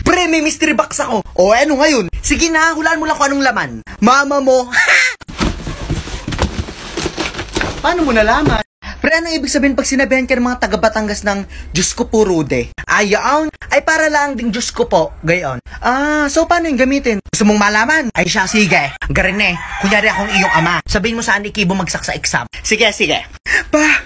Pre, may mystery box ako. O, ano ngayon? Sige na, hulaan mo lang kung anong laman. Mama mo. Paano mo nalaman? Pre, anong ibig sabihin pag sinabihan ka ng mga taga-Batangas ng Diyos ko po Rude? Ayaw, ay para lang ding Diyos ko po. Gayon. So paano yung gamitin? Gusto mong malaman? Ay siya, sige. Garin eh. Kunyari akong iyong ama. Sabihin mo saan iki bumagsak sa exam. Sige, sige. Pa,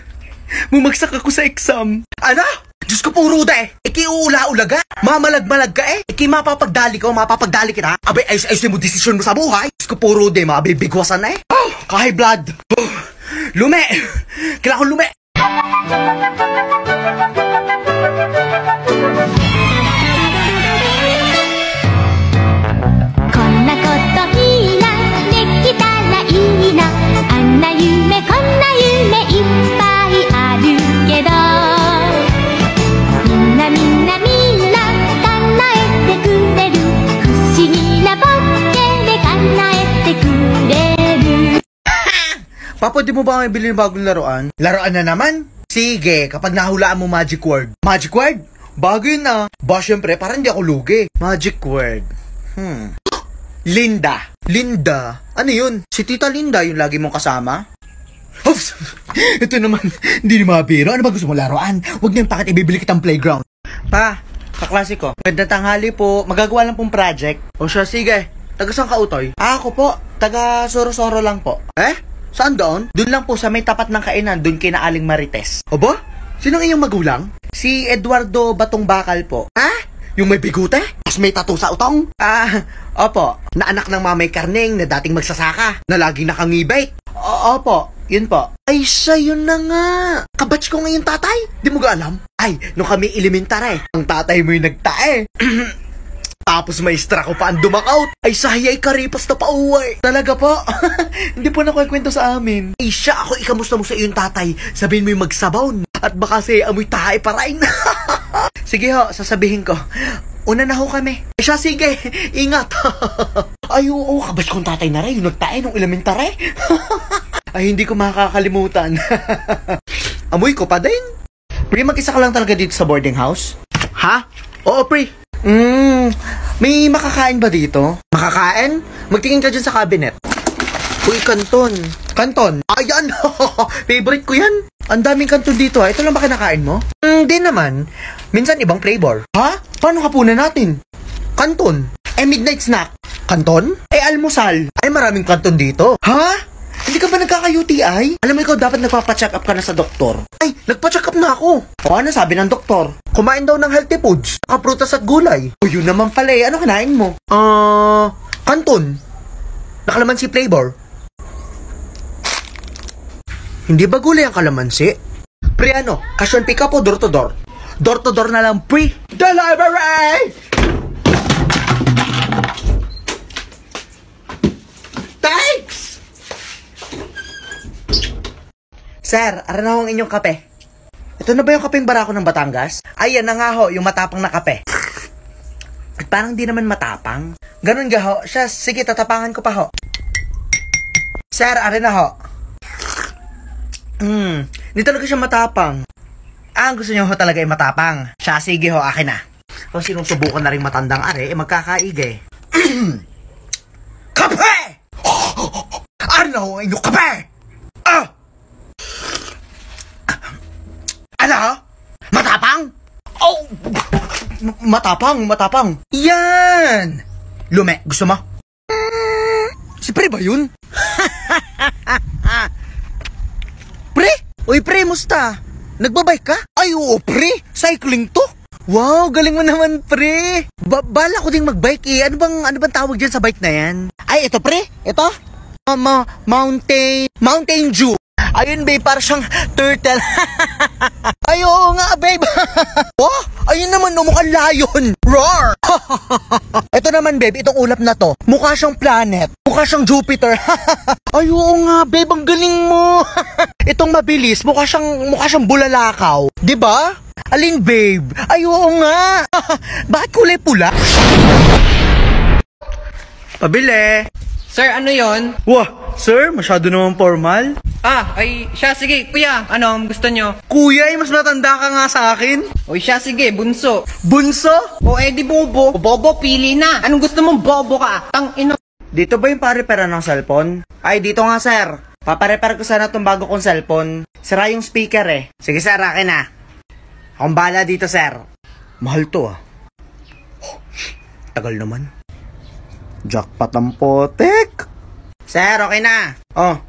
bumagsak ako sa exam. Ano? Diyos ko po Rude. Iki uula-ulaga. Mamalag-malag ka eh. Iki mapapagdali ko, mapapagdali kita. Abay, ayos-ayos mo desisyon mo sa buhay. Diyos ko po Rude, mabibigwasan na eh. Kahay blood. Lume! Kailangan ko lume! Konna kotoいいな、できたらいいな。あんな夢こんな夢いっぱいあるけど、みんなみんなみんな叶えてくれる。不思議なボッケで叶えてくれる。Papa, di mo ba may bilhin ng bagong laruan? Laruan na naman? Sige, kapag nahulaan mo magic word. Magic word? Bago yun ah. Ba, syempre, parang hindi ako lugi. Magic word. Linda. Linda? Ano yun? Si Tita Linda yung lagi mong kasama? Oops! Ito naman, hindi ni mabiro. Ano ba gusto mo laruan? Huwag niyan bakit ibibili kitang playground. Pa, kaklase ko. Ganda tanghali po. Magagawa lang pong project. O siya, sige. Taga saan ka, Utoy? Ako po. Taga Soro-Soro lang po. Eh? Saan doon? Doon lang po sa may tapat ng kainan, doon kay na Aling Marites. Obo? Sinong iyong magulang? Si Eduardo Batong Bakal po. Ah? Yung may bigute? Tapos may tattoo sa utong? Opo. Na anak ng mamay Karning na dating magsasaka, na laging nakangibay. Opo, yun po. Ay, siya yun na nga. Kabatch ko ngayon tatay. Di mo ga alam? Ay, nung kami elementary, ang tatay mo yung nagtae. Tapos maestra ko pa ang dumakaut. Ay, sayay karipas na pauwi. Talaga po? Hindi po nakukwento sa amin. Ay, siya ako ikamusta mo sa iyong tatay. Sabihin mo yung magsabon. At baka si amoy tae pa rin. Sige ho, sasabihin ko. Una na ho kami. Ay, siya, sige. Ingat. Ay, oo, kabatch kong tatay na rin. Yung nagtae nung elementary. Ay, hindi ko makakalimutan. Amoy ko pa din. Pre, mag-isa ka lang talaga dito sa boarding house? Ha? Oo, pre. May makakain ba dito? Makakain? Magtingin ka dyan sa cabinet. Uy, kanton. Kanton? Ayan! Favorite ko yan. Ang daming kanton dito ha. Ito lang ba kinakain mo? Hindi naman. Minsan ibang flavor. Ha? Paano hapunan natin? Kanton. Eh, midnight snack. Kanton? Eh, almusal. Ay, maraming kanton dito. Ha? Hindi ka ba nagkaka-UTI? Alam mo ikaw, dapat nagpapacheck up ka na sa doktor. Ay, nagpa-check up na ako. O ano sabi ng doktor? Kumain daw ng healthy foods, prutas at gulay. O yun naman pala eh, ano kinain mo? Kanton. Nakalamansi flavor. Hindi ba gulay ang kalamansi? Pre ano, cash on pick up o door to door? Door to door na lang, pre. Delivery! Thanks! Sir, aran na ho ang inyong kape. Ito na ba yung kapeng barako ng Batangas? Ay, yan na nga ho, yung matapang na kape. At parang di naman matapang. Ganun ga ho. Siya, sige, tatapangan ko pa ho. Sir, aran na ho. Hindi talaga siya matapang. Ang gusto niyo ho talaga ay matapang. Siya, sige ho, akin na. Kung sinusubukan na rin matandang are, magkakaigay. Kape! Aran na ho ang inyong kape! Ano? Matapang? Oh! Matapang, matapang. Yan! Lume, gusto mo? Si Pre ba yun? Pre? Uy, Pre, musta? Nagbabike ka? Ay, oo, Pre. Cycling to? Wow, galing mo naman, Pre. Bala ko ding magbike eh. Ano bang tawag dyan sa bike na yan? Ay, ito, Pre. Ito? Mountain Dew. Ayun, babe, parang siyang turtle. Ay, oo nga, babe. Oh, ayun naman, no, mukhang lion. Roar! Ito naman, babe, itong ulap na to. Mukha siyang planet. Mukha siyang Jupiter. Ay, oo nga, babe, ang galing mo. Itong mabilis, mukha siyang bulalakaw. Diba? Alin, babe? Ay, oo nga. Bakit kulay pula? Pabili. Sir, ano yon? Wah, sir, masyado naman formal. Ay, siya, sige, kuya. Ano, gusto nyo? Kuya, mas matanda ka nga sa akin. Oy, siya, sige, bunso. Bunso? O, di bobo. Bobo, pili na. Anong gusto mong bobo ka? Ino. Dito ba yung parepera ng cellphone? Ay, dito nga, sir. Paparepair ko sana itong bago kong cellphone. Sira yung speaker eh. Sige, sir, akin na. Akong bala dito, sir. Mahal to, ah. Oh, tagal naman. Jackpot ang potek. Sir, okay na. Oh,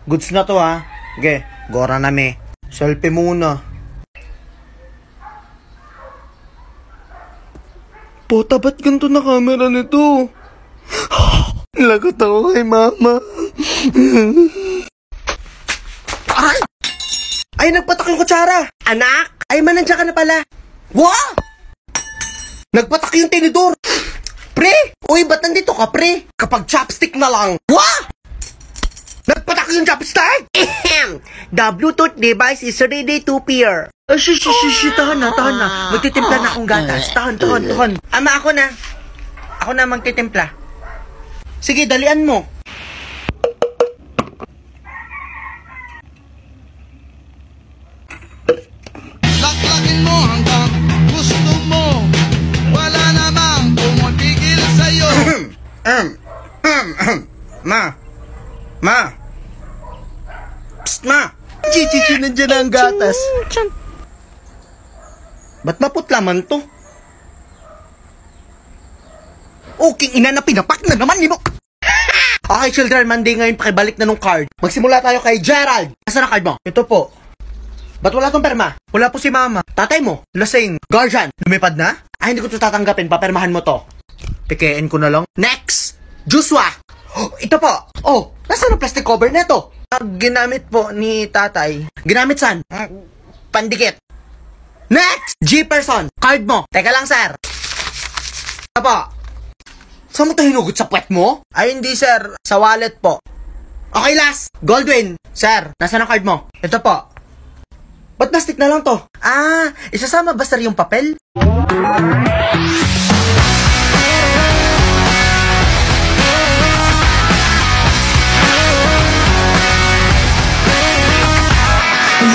goods na to, ha. Sige, gora na me. Selfie muna. Pota, ba't ganito na camera nito? Lagot ako kay mama. Ay! Ay, nagpatak yung kutsara. Anak! Ay, manandya ka na pala. Wow! Nagpatak yung tinidor. Pre! Uy, ba't nandito ka, pre? Kapag chopstick na lang. Wow! Nagpatak yung chopstick! The Bluetooth device is ready to pair. Tahan na. Magtitimpla na akong gatas. Tahan. Ama, ako na. Ako na magtitimpla. Sige, dalian mo. Laklakin mo hanggang gusto mo. Wala namang pumipigil sa'yo. Ma. Psst, ma. Chichichi, nandiyan na ang gatas. Ba't maputla man to? Okay, ina na pinapak na naman ni mo. Okay, children, Monday ngayon, pakibalik na nung card. Magsimula tayo kay Gerald. Nasaan na card mo? Ito po. Ba't wala tong perma? Wala po si mama. Tatay mo, lasing, guardian, lumipad na? Ay, hindi ko ito tatanggapin, papermahan mo to. Pikein ko na lang. Next! Joshua! Oh, ito po. Oh, nasaan ang plastic cover neto? Ginamit po ni tatay. Ginamit saan? Pandikit. Next! G-person, card mo. Teka lang, sir. Apa? Saan mo ito hinugot sa puwet mo? Ay, hindi, sir. Sa wallet po. Okay, last. Goldwyn. Sir, nasaan ang card mo? Ito po. Ba't plastic na lang to? Ah, isasama ba, sir, yung papel?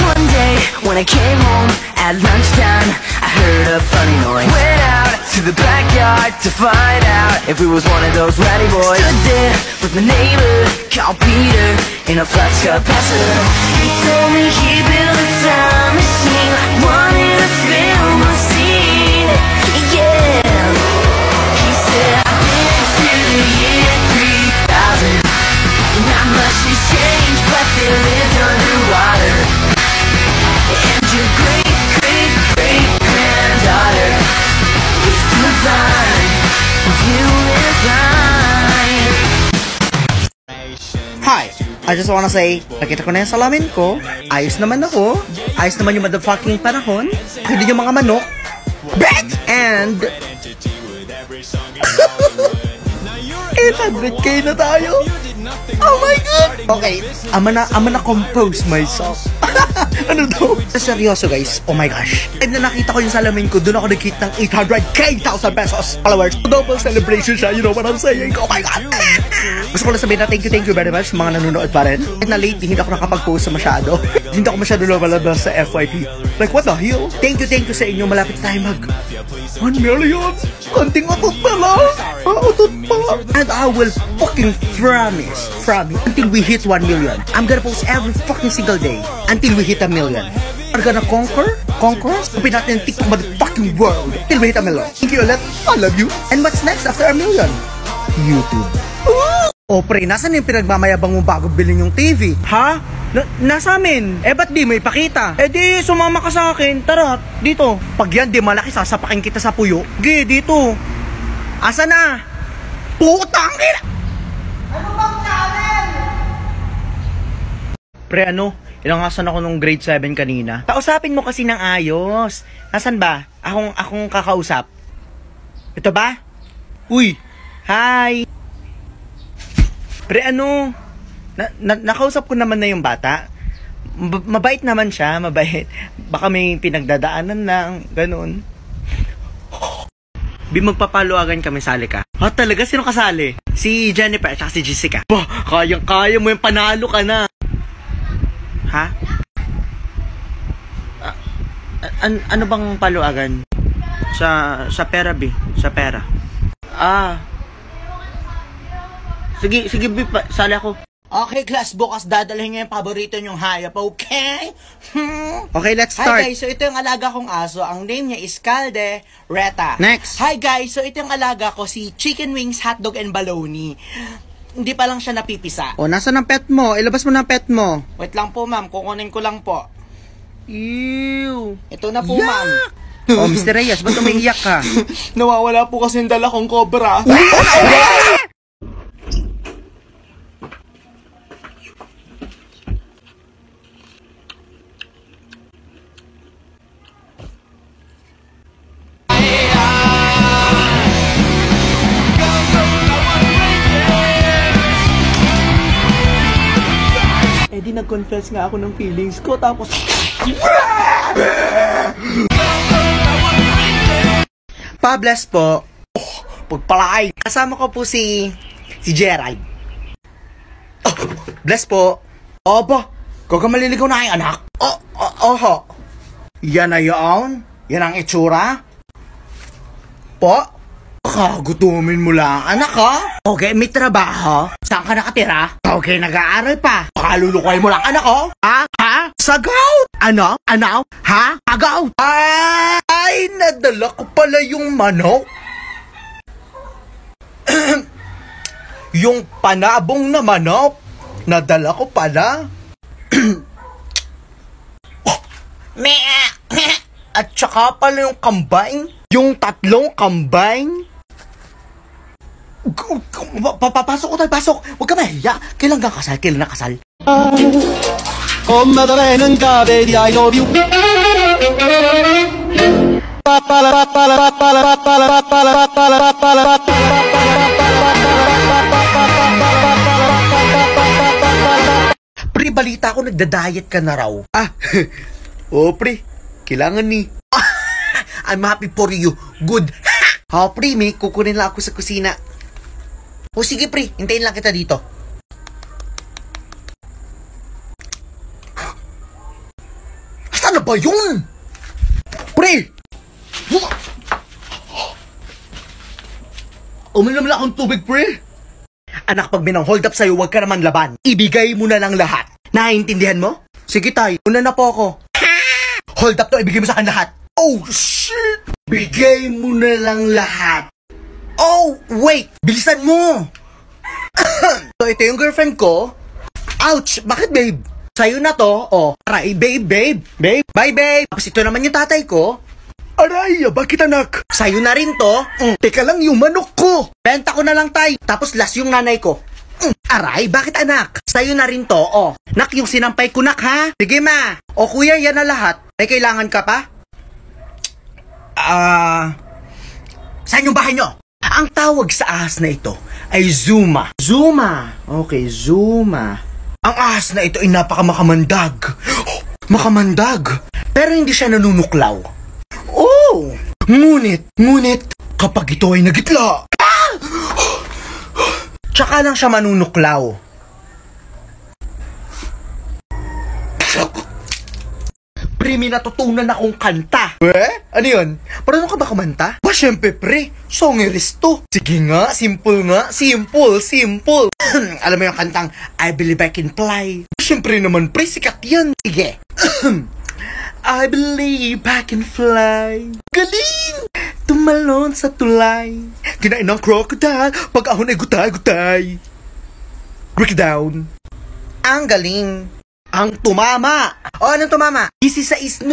One day, when I came home at lunchtime, I heard a funny noise. Went out to the backyard to find out if it was one of those rowdy boys. Stood there with my neighbor, called Peter, in a flux capacitor. He told me he built a time machine, like one in a film or scene. Yeah, he said I've been to the year 3000. Not much has changed, but they lived underwater. And your great-great-great-granddaughter is divine, divine. Hi, I just wanna say, nakita ko na yung salamin ko. Ayos naman ako. Ayos naman yung motherfucking panahon. Hindi yung mga manok. Bitch! And 800k na tayo. Oh my God! Okay, I'm gonna compose myself. Ano daw? Seryoso guys, oh my gosh. Time na nakita ko yung salamin ko, doon ako nagkita ng 800k pesos. Followers, double celebration siya, you know what I'm saying? Oh my God! Gusto ko lang sabihin na thank you very much mga nanonood pa rin. Kahit na late, hindi ako nakapag-post sa masyado. Hindi ako masyado lumalabas sa FYP. Like what the hell? Thank you sa inyo, malapit tayo mag 1 million! Konting utot pa lang! Utot pa! And I will fucking promise until we hit 1 million. I'm gonna post every fucking single day until we hit 1 million. We're gonna conquer us. Kupin natin yung TikTok motherfucking world till we hit 1 million. Thank you ulit. I love you. And what's next after 1 million? YouTube. Oh pre, nasan yung pinagmamayabang mo bago bilhin yung TV? Ha? Nasa amin. Ba't di mo ipakita? Di sumama ka sa akin. Tara, dito. Pag yan di malaki, sasapakin kita sa puyo. Dito. Asa na? Putang ina! Ano bang channel? Pre, ilangasan ako nung grade 7 kanina. Kausapin mo kasi ng ayos. Nasaan ba? Akong kakausap. Ito ba? Uy! Hi! Pre, nakausap ko naman na yung bata. Mabait naman siya, mabait. Baka may pinagdadaanan lang, ganun. Magpapaluagan kami, sali ka. Talaga? Sino kasali? Si Jennifer at si Jessica. Bah, kayang-kaya mo yung panalo ka na. Ha? Ano bang paluagan? Sa pera, B. Sa pera. Sige, B. Sali ako. Okay, class, bukas dadalhin nyo yung paborito nyong hayop, okay? Okay, let's start. Hi guys, so ito yung alaga kong aso. Ang name niya is Calde Reta. Next. Hi guys, so ito yung alaga ko, si Chicken Wings, Hotdog, and Baloney. Hindi pa lang siya napipisa. O, nasa ng pet mo? Ilabas mo ng pet mo. Wait lang po, ma'am. Kukunin ko lang po. Ew. Ito na po, ma'am. Oh, Mr. Reyes, ba't umiiyak ka? Nawawala po kasi yung dala kong cobra. Eh di nag-confess nga ako ng feelings ko tapos Pa-bless po. Oh, pagpalay. Kasama ko po si Gerald. Oh, bless po. Opo, kamaliligaw na kayo anak. Oho. Yan na yun? Yan ang itsura? Po? Kagutumin mo lang, anak ha? Okay, may trabaho. Saan ka nakatira? Okay, nag-aaral pa. Kalulukoy mo lang, anak ho? Ha? Sagaw? Ano? Ha? Agaw? Ay, nadala ko pala yung manok. Yung panabong na manok. Nadala ko pala. At saka pala yung kambing. Yung 3 kambing. Pasok ko tayo, pasok. Huwag ka mahiya. Kailan ka kasal? Kailan na kasal? 엄마들에는 가베리 I love you Pre, balita ko nagda-diet ka na raw. Oh, pre. Kailangan ni. I'm happy for you. Good. Pre, may kukunin lang ako sa kusina. O sige, pre. Hintayin lang kita dito. Saan na ba yun? Pre! Uminom lang akong tubig, pre. Anak, pag minang-hold up sa'yo, huwag ka naman laban. Ibigay mo na lang lahat. Naiintindihan mo? Sige, tay. Una na po ako. Hold up to, ibigay mo sa akin lahat. Oh, shit! Bigay mo na lang lahat. Oh, wait! Bilisan mo! So, ito yung girlfriend ko. Ouch! Bakit, babe? Sa'yo na to. Oh, aray, babe. Bye, babe. Tapos ito naman yung tatay ko. Aray, bakit anak? Sa'yo na rin to. Teka lang yung manok ko. Benta ko na lang, tay. Tapos last yung nanay ko. Aray, bakit anak? Sa'yo na rin to. Oh, nak, yung sinampay ko, nak, ha? Sige, ma. O, kuya, yan na lahat. May kailangan ka pa? Saan yung bahay nyo? Ang tawag sa ahas na ito ay Zuma. Zuma. Okay, Zuma. Ang ahas na ito ay napaka-makamandag. Makamandag. Pero hindi siya nanunuklaw. Oh! Ngunit, kapag ito ay nagitla, tsaka lang siya manunuklaw. Pre, may natutunan akong kanta. Ano yun? Marunong ka ba kumanta? Ba, syempre, pre. Songerist to. Sige nga, simple nga. Simple. Alam mo yung kantang I Believe I Can Fly? Syempre naman, pre, sikat yan. Sige. I believe I can fly. Galing! Tumalon sa tulay. Kinain ng crocodile. Pag ahon ay gutay-gutay. Break it down. Ang galing. Ang tumama. O, anong tumama? 16-9.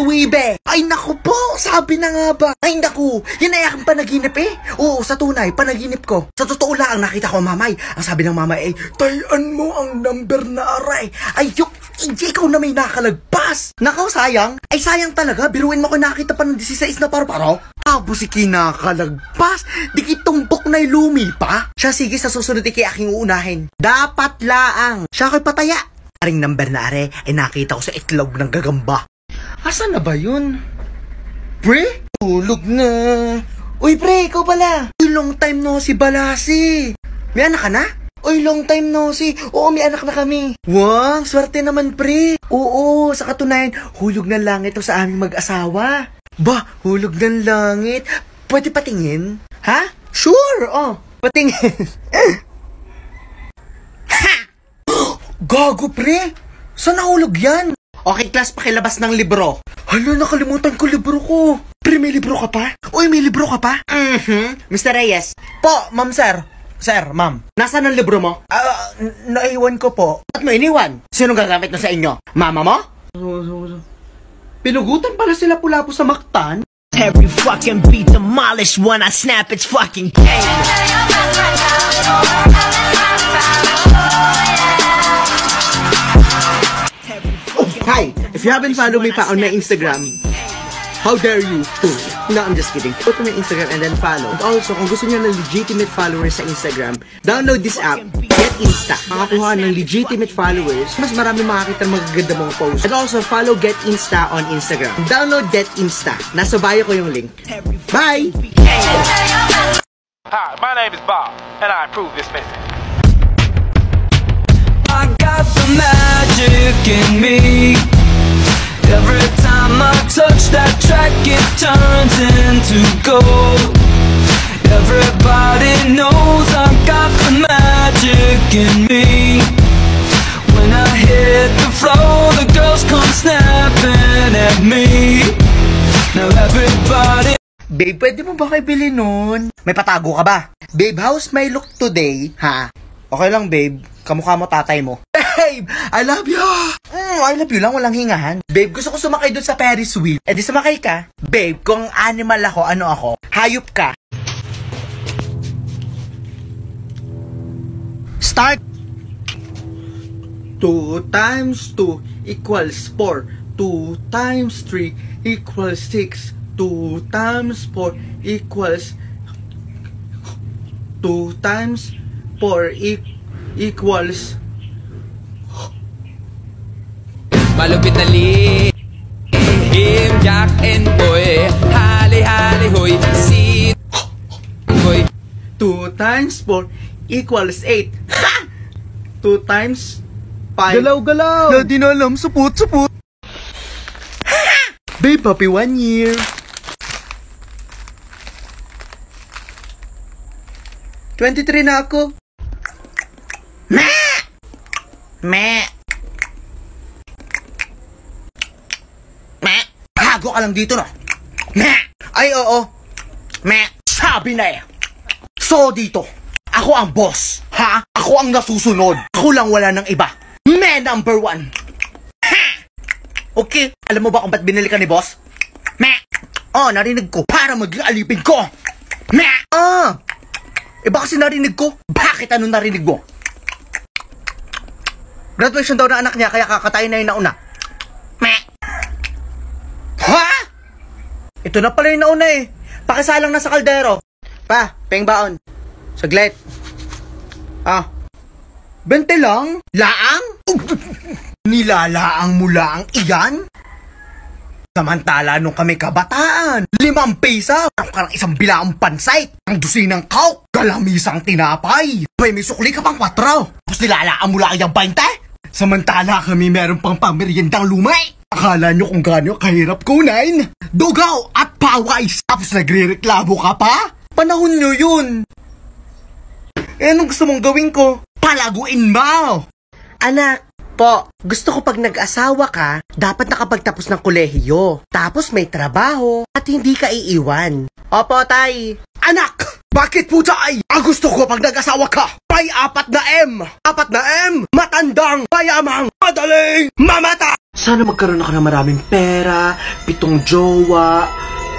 Ay, naku po. Sabi na nga ba? Ay, naku. Yan ay aking panaginip eh. Oo, sa tunay, panaginip ko. Sa totoo lang, nakita ko mamay. Ang sabi ng mamay ay, tayan mo ang number na aray. Ay, hindi ikaw na may nakalagpas. Nakaw, sayang. Ay, sayang talaga. Biruin mo ko nakita pa ng 16 na paro-paro. Tapos si kinakalagpas. Di kitumbok na'y lumi pa. Siya, sige, sa susunod ikay aking uunahin. Dapat laang. Siya ko'y pataya. Aring number na are ay nakita ko sa itlog ng gagamba. Asan na ba yun? Pre? Tulog na. Uy, pre, ikaw pala. Long time no si Balasi. May anak ka na? Uy, long time no see. Oo, may anak na kami. Wow, swerte naman, pre. Oo, sa katunayan, hulog ng langit to sa aming mag-asawa. Ba, hulog ng langit? Pwede patingin? Ha? Sure, oh. Patingin. Ha! Gago, pre. Saan nahulog yan? Okay, class, pakilabas ng libro. Hala, nakalimutan ko libro ko. Pre, may libro ka pa? Uy, may libro ka pa? Mr. Reyes. Po, ma'am, sir. Sir, ma'am. Nasaan ang libro mo? Naiwan ko po. Ba't mo iniwan? Sino gagamit na sa inyo? Mama mo? Pinugutan pala sila pula po sa Mactan. Every fucking beat demolished when I snap its fucking pain. Hi, if you haven't followed me pa on my Instagram, how dare you? No, I'm just kidding. Go to my Instagram and then follow. And also, kung gusto niyo ng legitimate followers sa Instagram, download this app, Get Insta. Makakuha ng legitimate followers, mas marami makakita ng magaganda mong post. And also, follow Get Insta on Instagram. Download Get Insta. Nasa bio ko yung link. Bye! Hi, my name is Bob, and I approve this message. I got the magic in me. Every time I touch that track, it turns into gold. Everybody knows I got the magic in me. When I hit the floor, the girls come snapping at me. Now everybody. Babe, pwede mo ba kayo bili nun? May patago ka ba? Babe, how's my look today? Ha? Okay lang, babe. Kamukha mo tatay mo. Babe, I love you! I love you lang, walang hingahan. Babe, gusto ko sumakay doon sa Ferris wheel. Eh di sumakay ka. Babe, kung animal ako, ano ako? Hayop ka. Start! 2 times 2 equals 4. 2 times 3 equals 6. 2 times 4 equals 2 times 4 equals malupit na lihim, Jack and Boy, hali-hali hoy, si Boy. 2 times 4 equals 8. 2 times 5. Galaw-galaw! Na di na alam, supot-supot. Babe, happy 1 year. $23 na ako. Meh! Meh! Meh! Hago ka lang dito, no? Meh! Ay, oo. Meh! Sabi na eh. So, dito. Ako ang boss. Ha? Ako ang nasusunod. Ako lang, wala ng iba. Meh number 1. Ha! Okay. Alam mo ba kung ba't binili ka ni boss? Meh! Oh, narinig ko. Para maging alipin ko. Meh! Iba kasi narinig ko. Bakit ano narinig mo? Graduation daw na anak niya, kaya kakatayin na yung nauna. Meh! Ha? Ito na pala yung nauna eh. Pakisalang na sa kaldero. Pa, peng baon. Saglit. 20 lang? Laang? Nilalaang mo laang iyan? Samantala nung kami kabataan, 5 pesa, ako ka ng 1 bilaang pansay, ang dusinang kauk, galamisang tinapay, may sukli ka pang 4, tapos nilalaan mo lang yung 20? Samantala kami meron pang pameriendang lumay. Akala nyo kung gaano kahirap kunain? Dugaw at pawais, tapos nagre-reklamo ka pa? Panahon nyo yun. Eh, anong gusto mong gawin ko? Palaguin mo! Anak, po, gusto ko pag nag-asawa ka, dapat nakapagtapos ng kolehiyo. Tapos may trabaho at hindi ka iiwan. Opo, tay. Anak! Bakit po, tay? Ang gusto ko pag nag-asawa ka, may 4 na M! 4 na M! Matandang, mayamang, madaling, mamata! Sana magkaroon ako ng maraming pera, 7 jowa,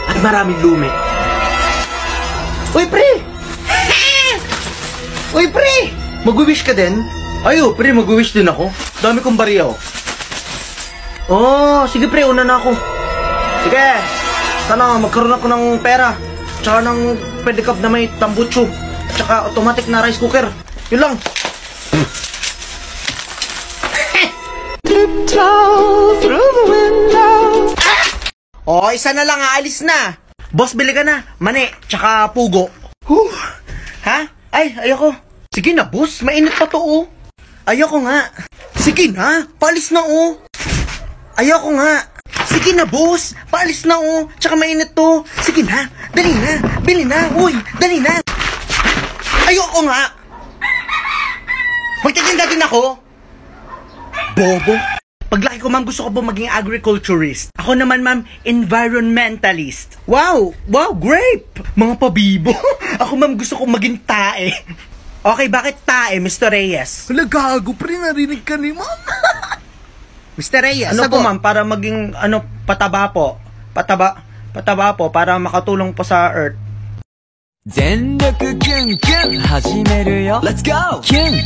at maraming lumi. Uy, pre! Uy, pre! Mag-wish ka din? Ayo, pre, mag-wish din ako. Dami kong bariya, oh. Oh, sige pre, una na ako. Sige, sana magkaroon ako ng pera. Tsaka ng pedicab na may tambucho. Tsaka automatic na rice cooker. Yun lang. Tiptoe through the window. Oh, isa na lang, aalis na. Boss, bili ka na. Mani, tsaka pugo. Ha? Ay, ayoko. Sige na, boss. Mainit pa to, oh. Ayoko nga. Sige na. Paalis na, oh. Ayoko nga. Sige na, boss. Paalis na, oh. Tsaka mainit to. Sige na. Dali na. Bili na. Uy, dali na. Ayoko nga. Magtitinda din ako. Bobo. Paglaki ko, ma'am, gusto ko po maging agriculturist. Ako naman, ma'am, environmentalist. Wow! Wow, grape! Mga pabibo. Ako, ma'am, gusto ko maging tae. Okay, bakit tae, Mr. Reyes? Wala, gago, pre, narinig ka ni ma'am. Mr. Reyes, ano po, ma'am, para maging, pataba po? Pataba po, para makatulong po sa Earth. 全力キュンキュン始めるよ Let's go! キュン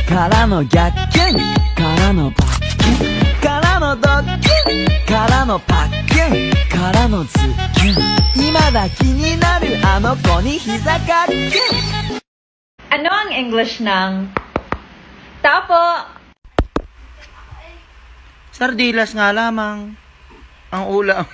からの逆キュンからのバッキュンからのドッキュンからのパッキュンからのズッキュン今だ気になるあの子に膝かっキュン Ano ang English ng tapo? Sardilas nga lamang ang ulam.